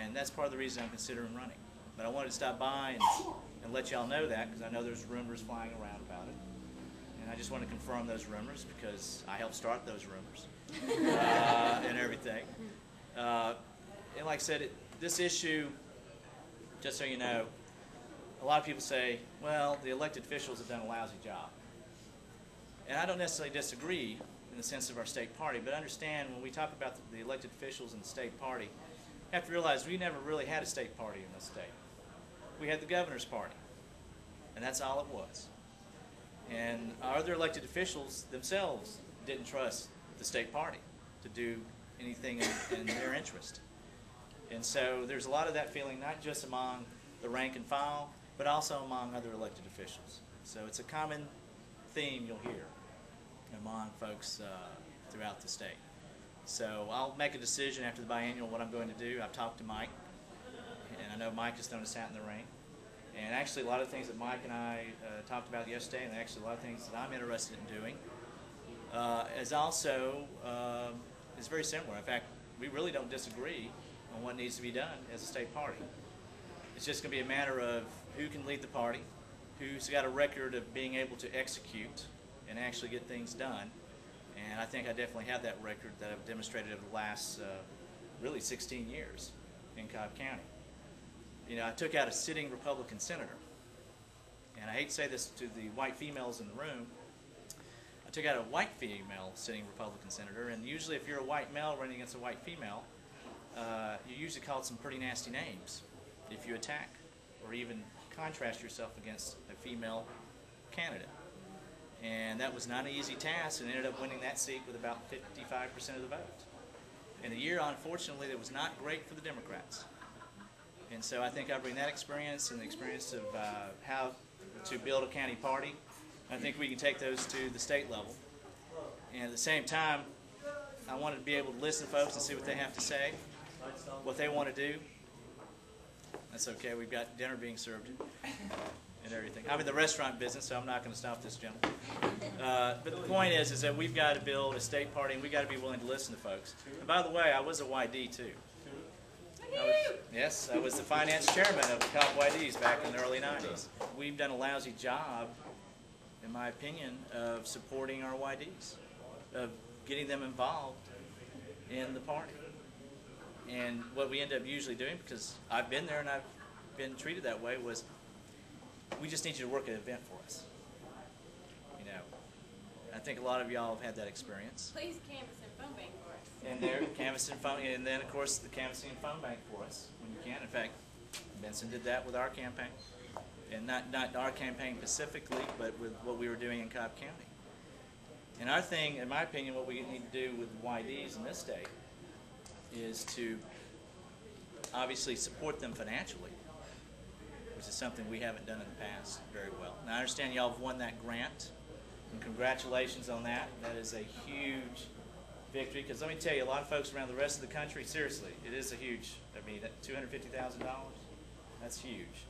And that's part of the reason I'm considering running. But I wanted to stop by and let y'all know that, because I know there's rumors flying around about it. And I just want to confirm those rumors because I helped start those rumors and everything. And like I said, this issue, just so you know, a lot of people say, well, the elected officials have done a lousy job. And I don't necessarily disagree in the sense of our state party, but understand when we talk about the elected officials in the state party, you have to realize we never really had a state party in this state. We had the governor's party, and that's all it was. And our other elected officials themselves didn't trust the state party to do anything in their interest. And so there's a lot of that feeling, not just among the rank and file, but also among other elected officials. So it's a common theme you'll hear among folks throughout the state. So I'll make a decision after the biennial what I'm going to do. I've talked to Mike, and I know Mike has thrown his hat in the ring. And actually a lot of things that Mike and I talked about yesterday, and actually a lot of things that I'm interested in doing, is also is very similar. In fact, we really don't disagree on what needs to be done as a state party. It's just going to be a matter of who can lead the party, who's got a record of being able to execute and actually get things done. And I think I definitely have that record that I've demonstrated over the last really 16 years in Cobb County. You know, I took out a sitting Republican senator, and I hate to say this to the white females in the room, I took out a white female sitting Republican senator, and usually if you're a white male running against a white female, you're usually called some pretty nasty names if you attack or even contrast yourself against a female candidate. And that was not an easy task, and ended up winning that seat with about 55% of the vote. In a year, unfortunately, that was not great for the Democrats. And so I think I bring that experience and the experience of how to build a county party. I think we can take those to the state level. And at the same time, I wanted to be able to listen to folks and see what they have to say, what they want to do. That's okay, we've got dinner being served and everything. I'm in the restaurant business, so I'm not going to stop this gentleman. But the point is that we've got to build a state party, and we've got to be willing to listen to folks. And by the way, I was a YD too. Yes, I was the finance chairman of the Cobb YDs back in the early 90s. We've done a lousy job, in my opinion, of supporting our YDs, of getting them involved in the party. And what we end up usually doing, because I've been there and I've been treated that way, was we just need you to work an event for us. You know, I think a lot of y'all have had that experience. Please canvass and phone bank for us. And they're canvassing phone, and then of course the canvassing and phone bank for us when you can. In fact, Benson did that with our campaign, and not our campaign specifically, but with what we were doing in Cobb County. And our thing, in my opinion, what we need to do with YDs in this state is to obviously support them financially, which is something we haven't done in the past very well. Now I understand y'all have won that grant, and congratulations on that. That is a huge victory, because let me tell you, a lot of folks around the rest of the country, seriously, it is a huge, I mean, $250,000, that's huge.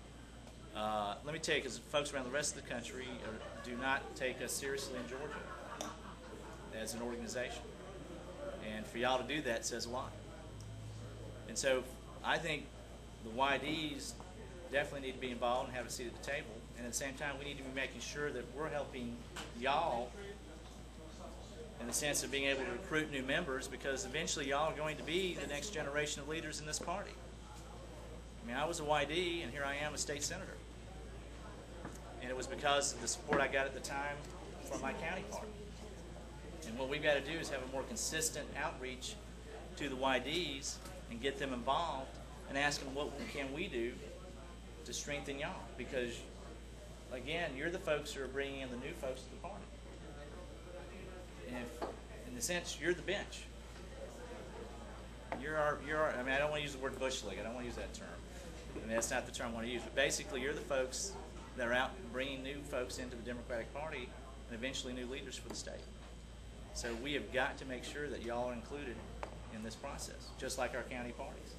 Let me tell you, because folks around the rest of the country do not take us seriously in Georgia as an organization. And for y'all to do that says a lot. And so I think the YDs definitely need to be involved and have a seat at the table. And at the same time, we need to be making sure that we're helping y'all in the sense of being able to recruit new members, because eventually y'all are going to be the next generation of leaders in this party. I mean, I was a YD, and here I am a state senator. And it was because of the support I got at the time from my county party. And what we've got to do is have a more consistent outreach to the YDs and get them involved and ask them what can we do to strengthen y'all. Because, again, you're the folks who are bringing in the new folks to the party. And if, in a sense, you're the bench. You're our, I mean, I don't want to use the word bush league. I don't want to use that term. I mean, that's not the term I want to use. But basically, you're the folks that are out bringing new folks into the Democratic Party and eventually new leaders for the state. So we have got to make sure that y'all are included in this process, just like our county parties.